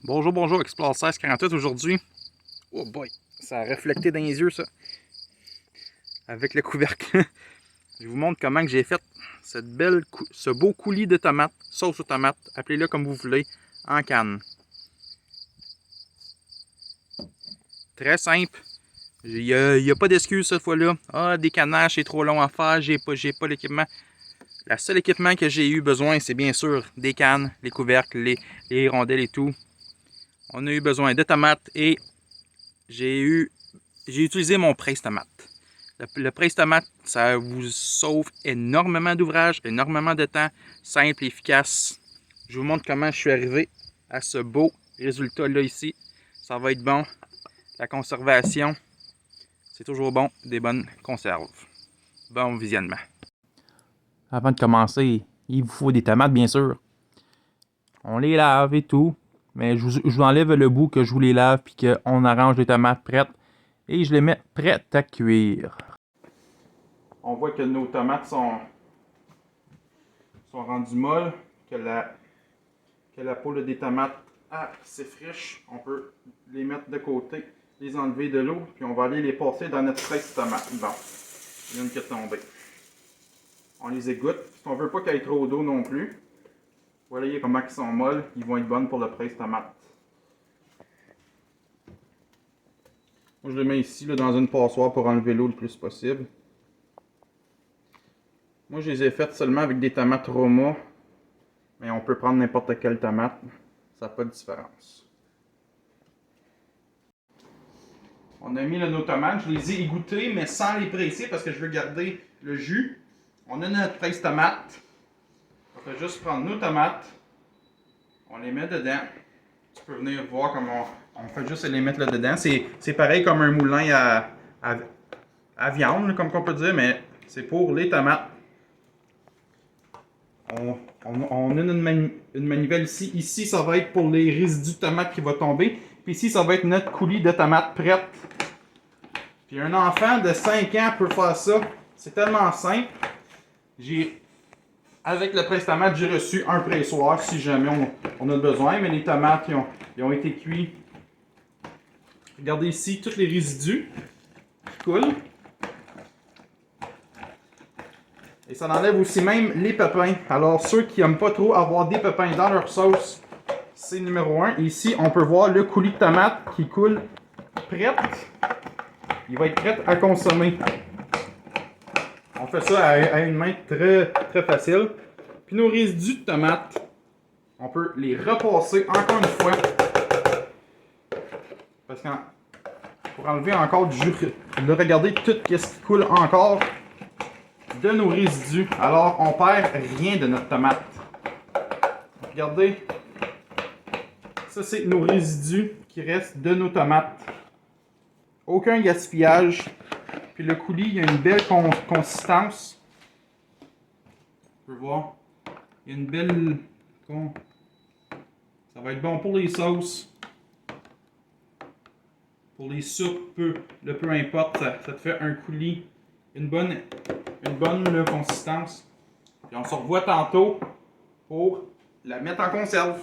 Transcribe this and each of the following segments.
Bonjour, bonjour, Explore 1648 aujourd'hui. Oh boy, ça a reflété dans les yeux ça. Avec le couvercle. Je vous montre comment j'ai fait ce beau coulis de tomates, sauce aux tomates, appelez-le comme vous voulez, en canne. Très simple. Il n'y a pas d'excuse cette fois-là. Ah, des canaches, c'est trop long à faire, j'ai pas l'équipement. Le seul équipement que j'ai eu besoin, c'est bien sûr des cannes, les couvercles, les rondelles et tout. On a eu besoin de tomates et j'ai utilisé mon presse-tomate. Le presse-tomate, ça vous sauve énormément d'ouvrage, énormément de temps, simple, efficace. Je vous montre comment je suis arrivé à ce beau résultat-là ici. Ça va être bon. La conservation, c'est toujours bon, des bonnes conserves. Bon visionnement. Avant de commencer, il vous faut des tomates, bien sûr. On les lave et tout, mais je vous enlève le bout que je vous les lave puis qu'on arrange les tomates prêtes et je les mets prêtes à cuire. On voit que nos tomates sont rendues molles, que la peau des tomates s'effriche. On peut les mettre de côté, les enlever de l'eau, puis on va aller les passer dans notre presse tomate. Bon, il y en a une qui est tombée. On les égoutte, parce qu'on ne veut pas qu'il y ait trop d'eau non plus. Voilà comment ils sont molles, ils vont être bonnes pour le presse tomate. Moi je les mets ici là, dans une passoire pour enlever l'eau le plus possible. Moi je les ai faites seulement avec des tomates Roma, mais on peut prendre n'importe quelle tomate, ça n'a pas de différence. On a mis nos tomates, je les ai égouttées mais sans les presser parce que je veux garder le jus. On a notre presse tomate. On fait juste prendre nos tomates, on les met dedans. Tu peux venir voir comment on fait juste les mettre là dedans. C'est pareil comme un moulin à viande, comme on peut dire, mais c'est pour les tomates. On a une manivelle ici. Ici, ça va être pour les résidus de tomates qui vont tomber. Puis ici, ça va être notre coulis de tomates prête. Puis un enfant de 5 ans peut faire ça. C'est tellement simple. Avec le presse-tomate, j'ai reçu un pressoir si jamais on a besoin. Mais les tomates, ils ont été cuits. Regardez ici, tous les résidus qui coulent. Et ça enlève aussi même les pépins. Alors ceux qui n'aiment pas trop avoir des pépins dans leur sauce, c'est numéro 1. Et ici, on peut voir le coulis de tomate qui coule prête. Il va être prêt à consommer. On fait ça à une main très, très facile. Puis nos résidus de tomates, on peut les repasser encore une fois. Parce que pour enlever encore du jus, regardez tout ce qui coule encore de nos résidus. Alors on perd rien de notre tomate. Regardez. Ça c'est nos résidus qui restent de nos tomates. Aucun gaspillage. Puis le coulis, il y a une belle consistance. On peut voir. Il y a une belle... Ça va être bon pour les sauces. Pour les soupes, peu importe. Ça te fait un coulis. Une bonne consistance. Puis on se revoit tantôt pour la mettre en conserve.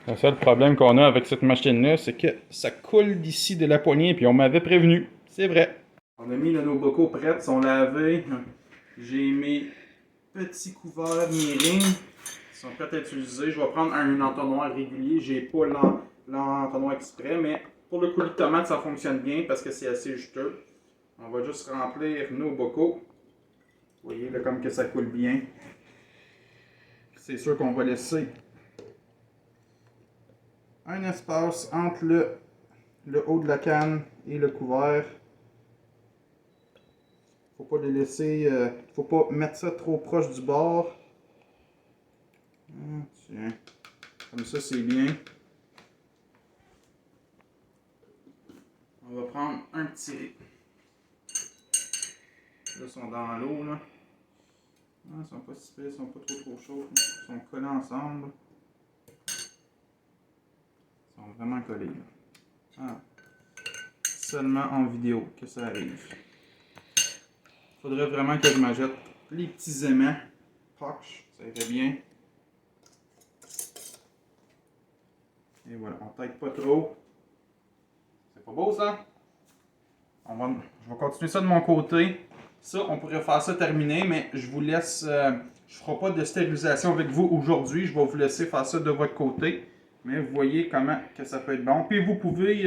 Le seul problème qu'on a avec cette machine-là, c'est que ça coule d'ici de la poignée, puis on m'avait prévenu. C'est vrai. On a mis nos bocaux prêts, ils sont lavés. J'ai mes petits couverts miring. Ils sont prêts à être utilisés. Je vais prendre un entonnoir régulier. J'ai pas l'entonnoir exprès, mais pour le coulis de tomate, ça fonctionne bien parce que c'est assez juteux. On va juste remplir nos bocaux. Vous voyez là comme que ça coule bien. C'est sûr qu'on va laisser un espace entre le haut de la canne et le couvert. Faut pas les laisser, faut pas mettre ça trop proche du bord. Tiens, comme ça c'est bien. On va prendre un petit riz. Là, ils sont dans l'eau là. Ils sont pas si pires, ils sont pas trop chauds. Ils sont collés ensemble. Ils sont vraiment collés. Seulement en vidéo que ça arrive. Il faudrait vraiment que je m'achète les petits aimants. Poch, ça irait bien. Et voilà, on taille pas trop. C'est pas beau ça? Je vais continuer ça de mon côté. Ça, on pourrait faire ça terminé, mais je vous laisse. Je ne ferai pas de stérilisation avec vous aujourd'hui. Je vais vous laisser faire ça de votre côté. Mais vous voyez comment que ça peut être bon. Puis vous pouvez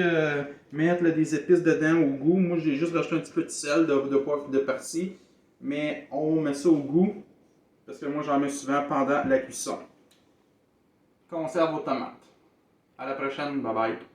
mettre là, des épices dedans au goût. Moi, j'ai juste rajouté un petit peu de sel, de poivre et de persil. Mais on met ça au goût. Parce que moi, j'en mets souvent pendant la cuisson. Conserve vos tomates. À la prochaine. Bye bye.